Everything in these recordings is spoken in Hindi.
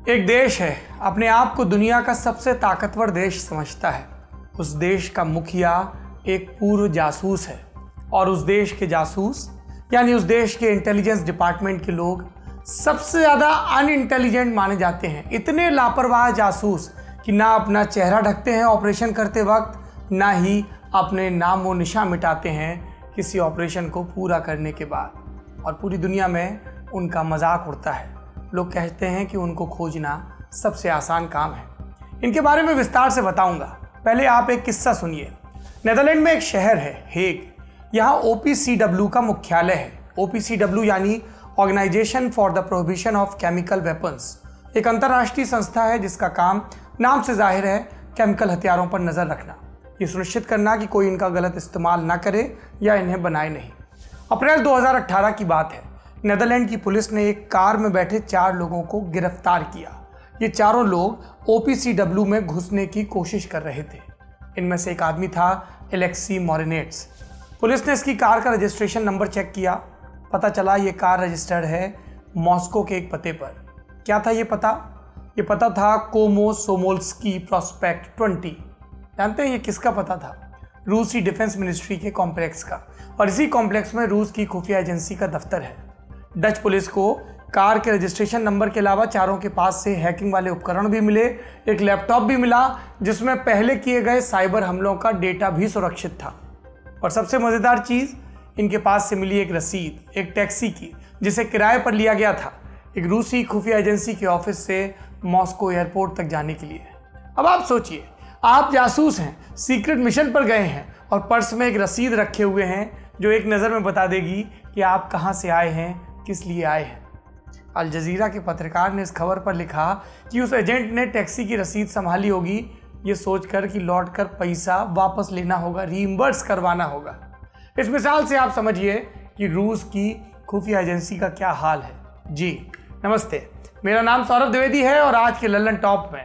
एक देश है, अपने आप को दुनिया का सबसे ताकतवर देश समझता है। उस देश का मुखिया एक पूर्व जासूस है और उस देश के जासूस यानी उस देश के इंटेलिजेंस डिपार्टमेंट के लोग सबसे ज़्यादा अनइंटेलिजेंट माने जाते हैं। इतने लापरवाह जासूस कि ना अपना चेहरा ढकते हैं ऑपरेशन करते वक्त, ना ही अपने नाम व निशान मिटाते हैं किसी ऑपरेशन को पूरा करने के बाद। और पूरी दुनिया में उनका मजाक उड़ता है। लोग कहते हैं कि उनको खोजना सबसे आसान काम है। इनके बारे में विस्तार से बताऊंगा। पहले आप एक किस्सा सुनिए। नेदरलैंड में एक शहर है हेग। यहाँ OPCW का मुख्यालय है। OPCW यानी organisation for the prohibition of chemical weapons, एक अंतर्राष्ट्रीय संस्था है जिसका काम नाम से जाहिर है केमिकल हथियारों पर नजर रखना, ये सुनिश्चित करना कि कोई इनका गलत इस्तेमाल ना करे या इन्हें बनाए नहीं। अप्रैल 2018 की बात है। नेदरलैंड की पुलिस ने एक कार में बैठे 4 लोगों को गिरफ्तार किया। ये चारों लोग OPCW में घुसने की कोशिश कर रहे थे। इनमें से एक आदमी था एलेक्सी मोरिनेट्स। पुलिस ने इसकी कार का रजिस्ट्रेशन नंबर चेक किया। पता चला ये कार रजिस्टर्ड है मॉस्को के एक पते पर। क्या था ये पता? ये पता था कोमोसोमोल्स्की प्रोस्पेक्ट 20। जानते हैं ये किसका पता था? रूसी डिफेंस मिनिस्ट्री के कॉम्प्लेक्स का। और इसी कॉम्प्लेक्स में रूस की खुफिया एजेंसी का दफ्तर है। डच पुलिस को कार के रजिस्ट्रेशन नंबर के अलावा चारों के पास से हैकिंग वाले उपकरण भी मिले। एक लैपटॉप भी मिला जिसमें पहले किए गए साइबर हमलों का डेटा भी सुरक्षित था। और सबसे मज़ेदार चीज़, इनके पास से मिली एक रसीद, एक टैक्सी की, जिसे किराए पर लिया गया था एक रूसी खुफिया एजेंसी के ऑफिस से मॉस्को एयरपोर्ट तक जाने के लिए। अब आप सोचिए, आप जासूस हैं, सीक्रेट मिशन पर गए हैं और पर्स में एक रसीद रखे हुए हैं जो एक नज़र में बता देगी कि आप कहाँ से आए हैं, किस लिए आए हैं। अल जजीरा के पत्रकार ने इस खबर पर लिखा कि उस एजेंट ने टैक्सी की रसीद संभाली होगी ये सोचकर कि लौटकर पैसा वापस लेना होगा, रीइंबर्स करवाना होगा। इस मिसाल से आप समझिए कि रूस की खुफिया एजेंसी का क्या हाल है। जी नमस्ते, मेरा नाम सौरभ द्विवेदी है और आज के लल्लन टॉप में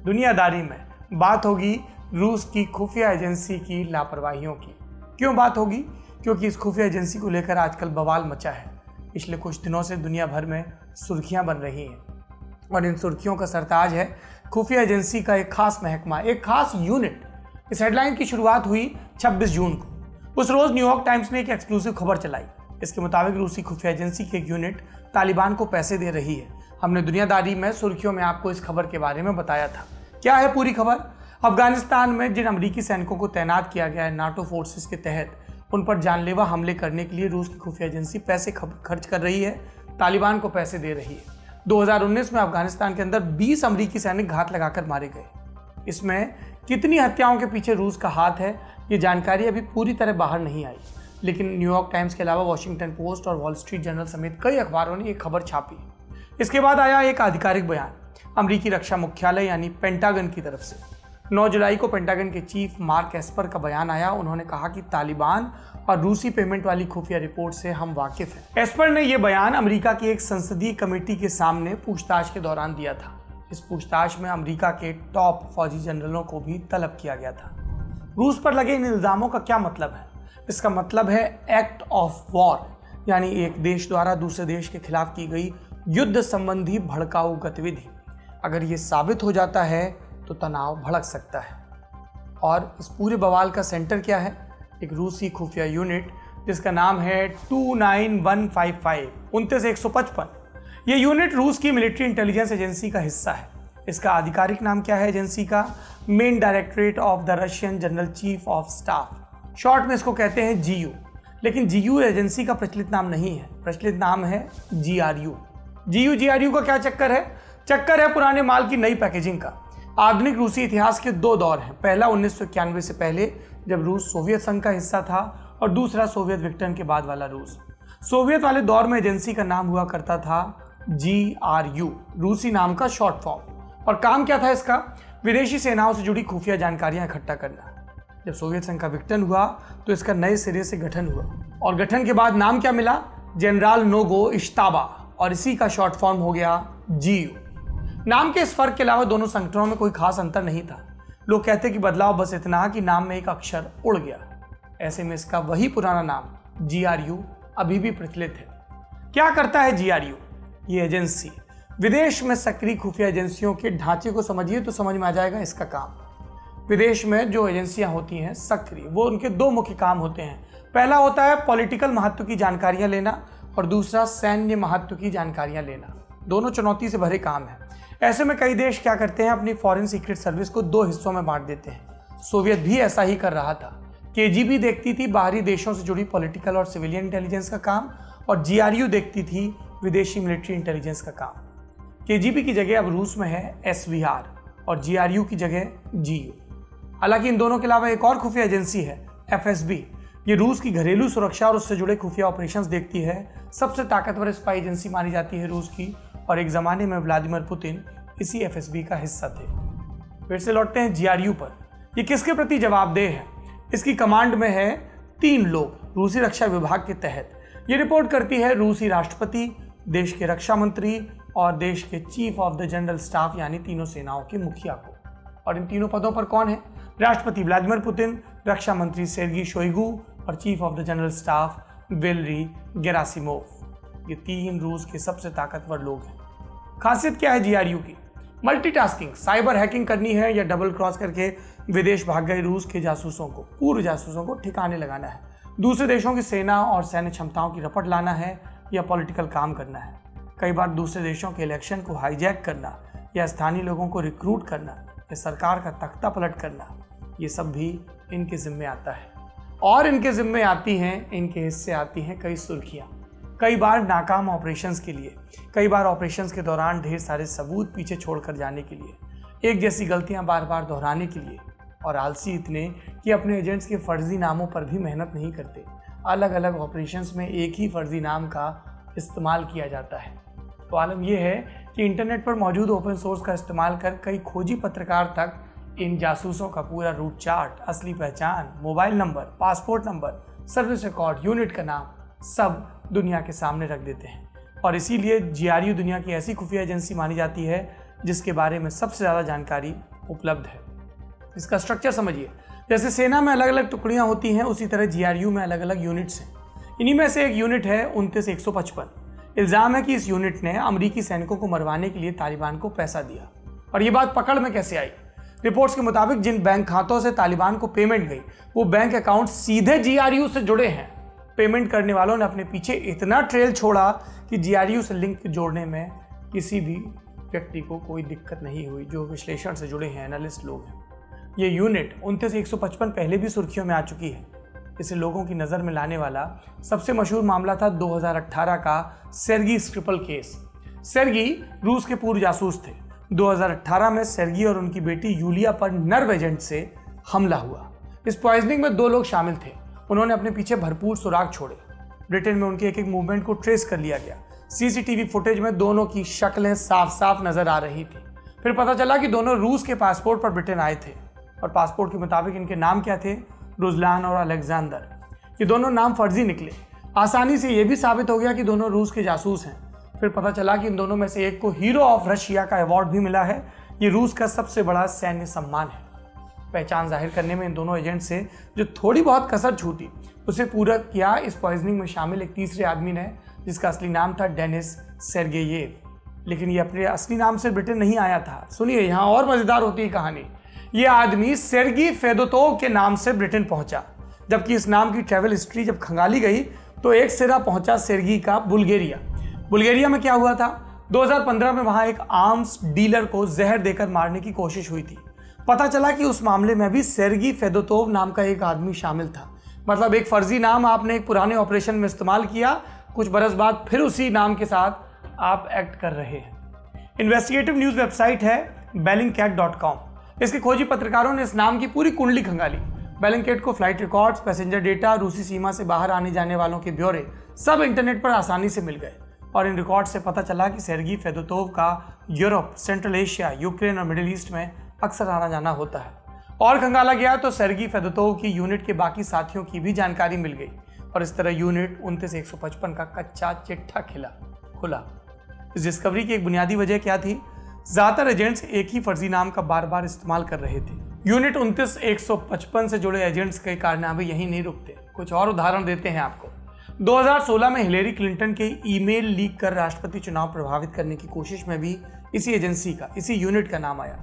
दुनियादारी में बात होगी रूस की खुफिया एजेंसी की लापरवाहियों की। क्यों बात होगी? क्योंकि इस खुफिया एजेंसी को लेकर आजकल बवाल मचा है। पिछले कुछ दिनों से दुनिया भर में सुर्खियां बन रही हैं और इन सुर्खियों का सरताज है खुफिया एजेंसी का एक खास महकमा, एक खास यूनिट। इस हेडलाइन की शुरुआत हुई 26 जून को। उस रोज न्यूयॉर्क टाइम्स ने एक एक्सक्लूसिव खबर चलाई। इसके मुताबिक रूसी खुफिया एजेंसी की एक यूनिट तालिबान को पैसे दे रही है। हमने दुनियादारी में सुर्खियों में आपको इस खबर के बारे में बताया था। क्या है पूरी खबर? अफगानिस्तान में जिन अमेरिकी सैनिकों को तैनात किया गया है नाटो फोर्सेस के तहत, उन पर जानलेवा हमले करने के लिए रूस की खुफिया एजेंसी पैसे खर्च कर रही है, तालिबान को पैसे दे रही है। 2019 में अफगानिस्तान के अंदर 20 अमेरिकी सैनिक घात लगाकर मारे गए। इसमें कितनी हत्याओं के पीछे रूस का हाथ है, ये जानकारी अभी पूरी तरह बाहर नहीं आई, लेकिन न्यूयॉर्क टाइम्स के अलावा वॉशिंगटन पोस्ट और वॉल स्ट्रीट जर्नल समेत कई अखबारों ने ये खबर छापी। इसके बाद आया एक आधिकारिक बयान अमेरिकी रक्षा मुख्यालय यानी पेंटागन की तरफ से। 9 जुलाई को पेंटागन के चीफ मार्क एस्पर का बयान आया। उन्होंने कहा कि तालिबान और रूसी पेमेंट वाली खुफिया रिपोर्ट से हम वाकिफ हैं। एस्पर ने यह बयान अमेरिका की एक संसदीय कमेटी के सामने पूछताछ के दौरान दिया था। इस पूछताछ में अमेरिका के टॉप फौजी जनरलों को भी तलब किया गया था। रूस पर लगे इन इल्जामों का क्या मतलब है? इसका मतलब है एक्ट ऑफ वॉर, यानी एक देश द्वारा दूसरे देश के खिलाफ की गई युद्ध संबंधी भड़काऊ गतिविधि। अगर ये साबित हो जाता है तो तनाव भड़क सकता है। और इस पूरे बवाल का सेंटर क्या है? एक रूसी खुफिया यूनिट जिसका नाम है 29155 29155। ये यूनिट रूस की मिलिट्री इंटेलिजेंस एजेंसी का हिस्सा है। इसका आधिकारिक नाम क्या है एजेंसी का? Main directorate of the Russian general chief of staff, short में इसको कहते हैं GU। लेकिन GU एजेंसी का प्रचलित नाम नहीं है, प्रचलित नाम है GRU। GRU का क्या चक्कर है? चक्कर है पुराने माल की नई पैकेजिंग का। आधुनिक रूसी इतिहास के 2 दौर हैं। पहला 1991 से पहले जब रूस सोवियत संघ का हिस्सा था, और दूसरा सोवियत विघटन के बाद वाला रूस। सोवियत वाले दौर में एजेंसी का नाम हुआ करता था GRU, रूसी नाम का शॉर्ट फॉर्म। और काम क्या था इसका? विदेशी सेनाओं से जुड़ी खुफिया जानकारियां इकट्ठा करना। जब सोवियत संघ का विघटन हुआ तो इसका नए सिरे से गठन हुआ, और गठन के बाद नाम क्या मिला? जनरल नोगो इश्ताबा, और इसी का शॉर्ट फॉर्म हो गया GU। नाम के इस फर्क के अलावा दोनों संगठनों में कोई खास अंतर नहीं था। लोग कहते कि बदलाव बस इतना कि नाम में एक अक्षर उड़ गया। ऐसे में इसका वही पुराना नाम GRU अभी भी प्रचलित है। क्या करता है GRU? ये एजेंसी विदेश में सक्रिय खुफिया एजेंसियों के ढांचे को समझिए तो समझ में आ जाएगा इसका काम। विदेश में जो एजेंसियां होती हैं सक्रिय, वो उनके दो मुख्य काम होते हैं। पहला होता है पॉलिटिकल महत्व की जानकारियां लेना और दूसरा सैन्य महत्व की जानकारियां लेना। दोनों चुनौती से भरे काम है। ऐसे में कई देश क्या करते हैं, अपनी फॉरेन सीक्रेट सर्विस को दो हिस्सों में बांट देते हैं। सोवियत भी ऐसा ही कर रहा था। केजीबी देखती थी बाहरी देशों से जुड़ी पॉलिटिकल और सिविलियन इंटेलिजेंस का काम, और जीआरयू देखती थी विदेशी मिलिट्री इंटेलिजेंस का काम। केजीबी की जगह अब रूस में है एसवीआर और जीआरयू की जगह जीयू। हालांकि इन दोनों के अलावा एक और खुफिया एजेंसी है एफएसबी। ये रूस की घरेलू सुरक्षा और उससे जुड़े खुफिया ऑपरेशंस देखती है। सबसे ताकतवर स्पाई एजेंसी मानी जाती है रूस की, और एक जमाने में व्लादिमीर पुतिन इसी एफएसबी का हिस्सा थे। फिर से लौटते हैं जीआरयू पर। ये किसके प्रति जवाबदेह है? इसकी कमांड में है 3 लोग रूसी रक्षा विभाग के तहत। ये रिपोर्ट करती है रूसी राष्ट्रपति, देश के रक्षा मंत्री और देश के chief of the general staff, यानी तीनों सेनाओं के मुखिया को। और इन तीनों पदों पर कौन है? राष्ट्रपति व्लादिमीर पुतिन, रक्षा मंत्री सेर्गी शोइगु और chief of the general staff Valery Gerasimov. ये 3 रूस के सबसे ताकतवर लोग हैं। खासियत क्या है जीआरयू की? मल्टीटास्किंग, साइबर हैकिंग करनी है या डबल क्रॉस करके विदेश भाग गए रूस के जासूसों को, पूर्व जासूसों को ठिकाने लगाना है, दूसरे देशों की सेना और सैन्य क्षमताओं की रपट लाना है, या पॉलिटिकल काम करना है। कई बार दूसरे देशों के इलेक्शन को हाईजैक करना, या स्थानीय लोगों को रिक्रूट करना, या सरकार का तख्ता पलट करना, ये सब भी इनके जिम्मे आता है। और इनके जिम्मे आती हैं, इनके हिस्से आती हैं कई सुर्खियाँ। कई बार नाकाम ऑपरेशंस के लिए, कई बार ऑपरेशंस के दौरान ढेर सारे सबूत पीछे छोड़कर जाने के लिए, एक जैसी गलतियां बार बार दोहराने के लिए, और आलसी इतने कि अपने एजेंट्स के फर्जी नामों पर भी मेहनत नहीं करते। अलग अलग ऑपरेशंस में एक ही फर्जी नाम का इस्तेमाल किया जाता है। तो आलम यह है कि इंटरनेट पर मौजूद ओपन सोर्स का इस्तेमाल कर कई खोजी पत्रकार तक इन जासूसों का पूरा रूट चार्ट, असली पहचान, mobile number, passport number, service record, unit का नाम सब दुनिया के सामने रख देते हैं। और इसीलिए जीआरयू दुनिया की ऐसी खुफिया एजेंसी मानी जाती है जिसके बारे में सबसे ज़्यादा जानकारी उपलब्ध है। इसका स्ट्रक्चर समझिए। जैसे सेना में अलग अलग टुकड़ियां होती हैं, उसी तरह जीआरयू में अलग अलग यूनिट्स हैं। इन्हीं में से एक यूनिट है 29-155। इल्ज़ाम है कि इस यूनिट ने अमरीकी सैनिकों को मरवाने के लिए तालिबान को पैसा दिया। और ये बात पकड़ में कैसे आई? रिपोर्ट्स के मुताबिक जिन बैंक खातों से तालिबान को पेमेंट गई, वो बैंक अकाउंट सीधे जीआरयू से जुड़े हैं। पेमेंट करने वालों ने अपने पीछे इतना ट्रेल छोड़ा कि जीआरयू से लिंक जोड़ने में किसी भी व्यक्ति को कोई दिक्कत नहीं हुई, जो विश्लेषण से जुड़े हैं, एनालिस्ट लोग हैं। ये यूनिट 29-155 पहले भी सुर्खियों में आ चुकी है। इसे लोगों की नज़र में लाने वाला सबसे मशहूर मामला था 2018 का सेर्गी स्क्रिपल केस। सेर्गी रूस के पूर्व जासूस थे। 2018 में सेर्गी और उनकी बेटी यूलिया पर नर्व एजेंट से हमला हुआ। इस पॉइजनिंग में 2 लोग शामिल थे। उन्होंने अपने पीछे भरपूर सुराग छोड़े। ब्रिटेन में उनके एक एक मूवमेंट को ट्रेस कर लिया गया। सीसीटीवी फुटेज में दोनों की शक्लें साफ साफ नजर आ रही थी। फिर पता चला कि दोनों रूस के पासपोर्ट पर ब्रिटेन आए थे, और पासपोर्ट के मुताबिक इनके नाम क्या थे? रुजलान और अलेक्जेंडर। ये दोनों नाम फर्जी निकले। आसानी से ये भी साबित हो गया कि दोनों रूस के जासूस हैं। फिर पता चला कि इन दोनों में से एक को हीरो ऑफ रशिया का अवार्ड भी मिला है। ये रूस का सबसे बड़ा सैन्य सम्मान है। पहचान जाहिर करने में इन दोनों एजेंट से जो थोड़ी बहुत कसर छूटी, उसे पूरा किया इस पॉइजनिंग में शामिल एक तीसरे आदमी ने, जिसका असली नाम था डेनिस सेर्गेयेव। लेकिन ये अपने असली नाम से ब्रिटेन नहीं आया था। सुनिए, यहाँ और मजेदार होती है कहानी। ये आदमी सेर्गी फेदोतोव के नाम से ब्रिटेन पहुंचा, जबकि इस नाम की ट्रैवल हिस्ट्री जब खंगाली गई तो एक सिरा पहुंचा सेर्गी का बुल्गारिया। बुल्गारिया में क्या हुआ था? 2015 में वहां एक आर्म्स डीलर को जहर देकर मारने की कोशिश हुई थी। पता चला कि उस मामले में भी सेर्गी फेदोतोव नाम का एक आदमी शामिल था। मतलब एक फर्जी नाम आपने एक पुराने ऑपरेशन में इस्तेमाल किया, कुछ बरस बाद फिर उसी नाम के साथ आप एक्ट कर रहे हैं। इन्वेस्टिगेटिव न्यूज़ वेबसाइट है bellingcat.com। इसके खोजी पत्रकारों ने इस नाम की पूरी कुंडली खंगाली। बेलिंगकैट को फ्लाइट रिकॉर्ड्स, पैसेंजर डेटा, रूसी सीमा से बाहर आने जाने वालों के ब्यौरे सब इंटरनेट पर आसानी से मिल गए। और इन रिकॉर्ड से पता चला कि सेर्गी फेदोतोव का यूरोप, सेंट्रल एशिया, यूक्रेन और मिडिल ईस्ट में अक्सर आना जाना होता है। और खंगाला गया तो सेर्गी फेदोतोव की यूनिट के बाकी साथियों की भी जानकारी मिल गई। और इस तरह यूनिट 29-155 का कच्चा चिट्ठा खुला। इस डिस्कवरी की एक बुनियादी वजह क्या थी? ज्यादातर एजेंट्स एक ही फर्जी नाम का बार बार इस्तेमाल कर रहे थे। यूनिट 29-155 से जुड़े एजेंट्स के कारनामे यहीं नहीं रुकते। कुछ और उदाहरण देते हैं आपको। 2016 में हिलेरी क्लिंटन के ईमेल लीक कर राष्ट्रपति चुनाव प्रभावित करने की कोशिश में भी इसी एजेंसी का, इसी यूनिट का नाम आया।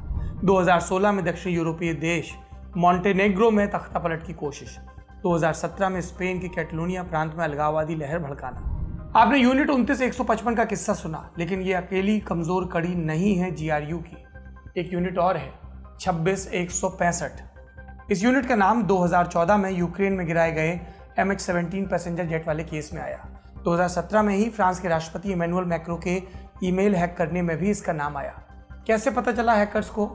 2016 में दक्षिण यूरोपीय देश मॉन्टेनेग्रो में तख्तापलट की कोशिश। 2017 में स्पेन के कैटलोनिया प्रांत में अलगाववादी लहर भड़काना। आपने यूनिट 29-155 का किस्सा सुना, लेकिन ये अकेली कमजोर कड़ी नहीं है GRU की। एक यूनिट और है 26-165। इस यूनिट का नाम 2014 में यूक्रेन में गिराए गए MH17 पैसेंजर जेट वाले केस में आया। 2017 में ही फ्रांस के राष्ट्रपति इमैनुअल मैक्रों के ईमेल हैक करने में भी इसका नाम आया। कैसे पता चला हैकर्स को?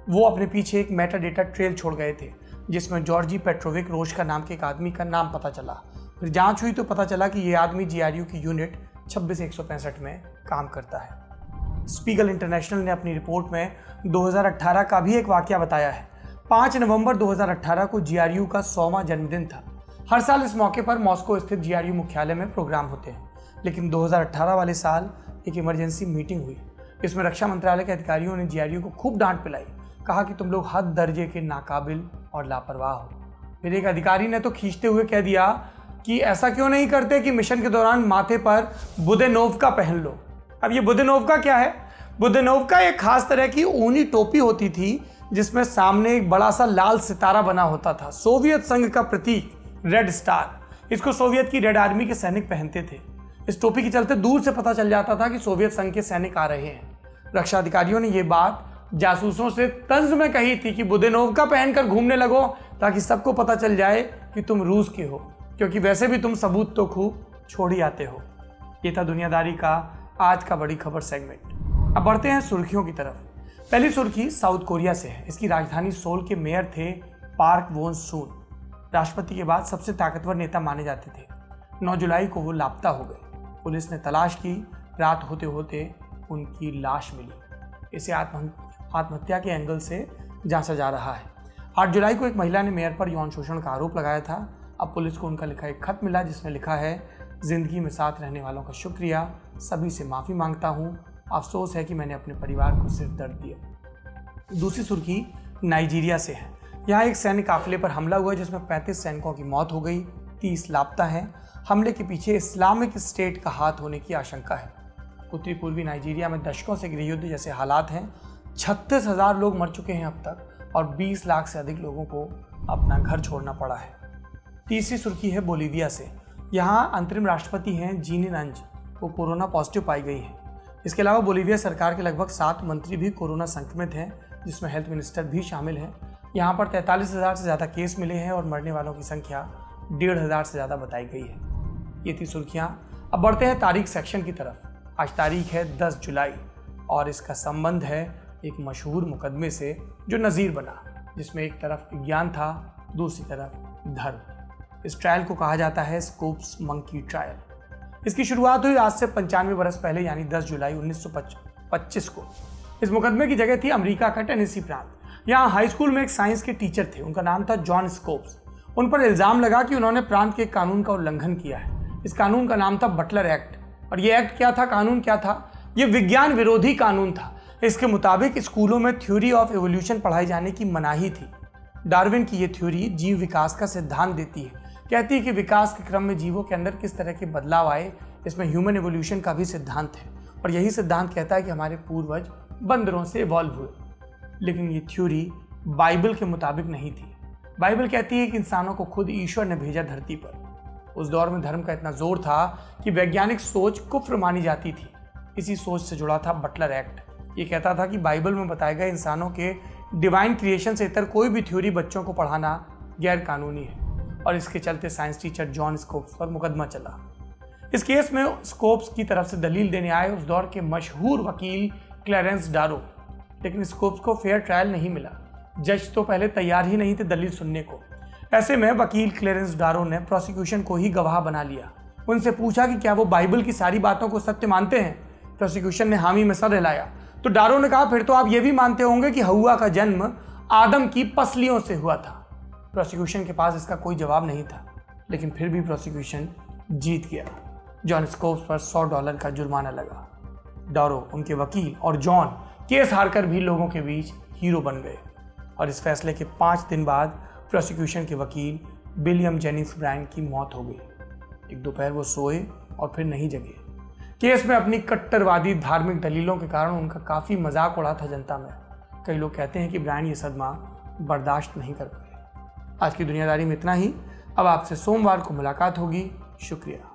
वो अपने पीछे एक मेटा डेटा ट्रेल छोड़ गए थे, जिसमें जॉर्जी पेट्रोविक रोश का नाम के एक आदमी का नाम पता चला। फिर जांच हुई तो पता चला कि ये आदमी GRU की यूनिट 26-165 में काम करता है। स्पीगल इंटरनेशनल ने अपनी रिपोर्ट में 2018 का भी एक वाकया बताया है। 5 नवंबर 2018 को GRU का 100वां जन्मदिन था। हर साल इस मौके पर मॉस्को स्थित GRU मुख्यालय में प्रोग्राम होते हैं, लेकिन 2018 वाले साल एक इमरजेंसी मीटिंग हुई। इसमें रक्षा मंत्रालय के अधिकारियों ने GRU को खूब डांट पिलाई। कहा कि तुम लोग हद दर्जे के नाकाबिल और लापरवाह हो। फिर एक अधिकारी ने तो खींचते हुए कह दिया कि ऐसा क्यों नहीं करते कि मिशन के दौरान माथे पर बुदेनोव्का पहन लो। अब ये बुदेनोव्का क्या है? बुदेनोव्का एक खास तरह की ऊनी टोपी होती थी, जिसमें सामने एक बड़ा सा लाल सितारा बना होता था, सोवियत संघ का प्रतीक रेड स्टार। इसको सोवियत की रेड आर्मी के सैनिक पहनते थे। इस टोपी के चलते दूर से पता चल जाता था कि सोवियत संघ के सैनिक आ रहे हैं। रक्षा अधिकारियों ने यह बात जासूसों से तंज में कही थी कि बुदेनोव्का पहनकर घूमने लगो, ताकि सबको पता चल जाए कि तुम रूस के हो, क्योंकि वैसे भी तुम सबूत तो खूब छोड़ ही आते हो। ये था दुनियादारी का आज का बड़ी खबर सेगमेंट। अब बढ़ते हैं सुर्खियों की तरफ। पहली सुर्खी साउथ कोरिया से है। इसकी राजधानी सोल के मेयर थे पार्क वोन सून। राष्ट्रपति के बाद सबसे ताकतवर नेता माने जाते थे। 9 जुलाई को वो लापता हो गए। पुलिस ने तलाश की, रात होते होते उनकी लाश मिली। इसे आत्महत्या के एंगल से जांचा जा रहा है। 8 जुलाई को एक महिला ने मेयर पर यौन शोषण का आरोप लगाया था। अब पुलिस को उनका लिखा एक खत मिला, जिसमें लिखा है, जिंदगी में साथ रहने वालों का शुक्रिया, सभी से माफ़ी मांगता हूँ, अफसोस है कि मैंने अपने परिवार को सिर्फ दर्द दिया। दूसरी सुर्खी नाइजीरिया से है। यहाँ एक सैन्य काफिले पर हमला हुआ, जिसमें 35 सैनिकों की मौत हो गई, 30 लापता हैं। हमले के पीछे इस्लामिक स्टेट का हाथ होने की आशंका है। उत्तरी पूर्वी नाइजीरिया में दशकों से गृहयुद्ध जैसे हालात हैं। 36,000 लोग मर चुके हैं अब तक, और 20 लाख से अधिक लोगों को अपना घर छोड़ना पड़ा है। तीसरी सुर्खी है बोलीविया से। यहाँ अंतरिम राष्ट्रपति हैं जीनिन अंज, वो कोरोना पॉजिटिव पाई गई है। इसके अलावा बोलीविया सरकार के लगभग 7 मंत्री भी कोरोना संक्रमित हैं, जिसमें हेल्थ मिनिस्टर भी शामिल हैं। यहाँ पर 43,000 से ज़्यादा केस मिले हैं और मरने वालों की संख्या 1,500 से ज़्यादा बताई गई है। ये थी सुर्खियाँ। अब बढ़ते हैं तारीख सेक्शन की तरफ। आज तारीख है 10 जुलाई और इसका संबंध है एक मशहूर मुकदमे से जो नज़ीर बना, जिसमें एक तरफ विज्ञान था, दूसरी तरफ धर्म। इस ट्रायल को कहा जाता है स्कोप्स मंकी ट्रायल। इसकी शुरुआत हुई आज से 95 बरस पहले, यानी 10 जुलाई 1925 को। इस मुकदमे की जगह थी अमेरिका का टेनेसी प्रांत। यहाँ हाई स्कूल में एक साइंस के टीचर थे, उनका नाम था जॉन स्कोप्स। उन पर इल्ज़ाम लगा कि उन्होंने प्रांत के कानून का उल्लंघन किया है। इस कानून का नाम था बटलर एक्ट। और ये एक्ट क्या था, कानून क्या था? ये विज्ञान विरोधी कानून था। इसके मुताबिक स्कूलों में थ्योरी ऑफ एवोल्यूशन पढ़ाई जाने की मनाही थी। डार्विन की ये थ्योरी जीव विकास का सिद्धांत देती है। कहती है कि विकास के क्रम में जीवों के अंदर किस तरह के बदलाव आए, इसमें ह्यूमन एवोल्यूशन का भी सिद्धांत है। और यही सिद्धांत कहता है कि हमारे पूर्वज बंदरों से इवॉल्व हुए। लेकिन ये थ्योरी बाइबल के मुताबिक नहीं थी। बाइबल कहती है कि इंसानों को खुद ईश्वर ने भेजा धरती पर। उस दौर में धर्म का इतना जोर था कि वैज्ञानिक सोच कुफ्र मानी जाती थी। इसी सोच से जुड़ा था बटलर एक्ट। ये कहता था कि बाइबल में बताए गए इंसानों के डिवाइन क्रिएशन से इतर कोई भी थ्योरी बच्चों को पढ़ाना गैर कानूनी है। और इसके चलते साइंस टीचर जॉन स्कोप्स पर मुकदमा चला। इस केस में स्कोप्स की तरफ से दलील देने आए उस दौर के मशहूर वकील क्लैरेंस डारो। लेकिन स्कोप्स को फेयर ट्रायल नहीं मिला। जज तो पहले तैयार ही नहीं थे दलील सुनने को। ऐसे में वकील क्लैरेंस डारो ने प्रोसिक्यूशन को ही गवाह बना लिया। उनसे पूछा कि क्या वो बाइबल की सारी बातों को सत्य मानते हैं। प्रोसिक्यूशन ने हामी में सर हिलाया। तो डारो ने कहा, फिर तो आप ये भी मानते होंगे कि हव्वा का जन्म आदम की पसलियों से हुआ था। प्रोसिक्यूशन के पास इसका कोई जवाब नहीं था, लेकिन फिर भी प्रोसिक्यूशन जीत गया। जॉन स्कोप्स पर $100 का जुर्माना लगा। डारो, उनके वकील और जॉन केस हारकर भी लोगों के बीच हीरो बन गए। और इस फैसले के 5 दिन बाद प्रोसिक्यूशन के वकील विलियम जेनिंग्स ब्रायन की मौत हो गई। एक दोपहर वो सोए और फिर नहीं जगे। केस में अपनी कट्टरवादी धार्मिक दलीलों के कारण उनका काफ़ी मजाक उड़ा था जनता में। कई लोग कहते हैं कि ब्रायन ये सदमा बर्दाश्त नहीं कर पाए। आज की दुनियादारी में इतना ही। अब आपसे सोमवार को मुलाकात होगी। शुक्रिया।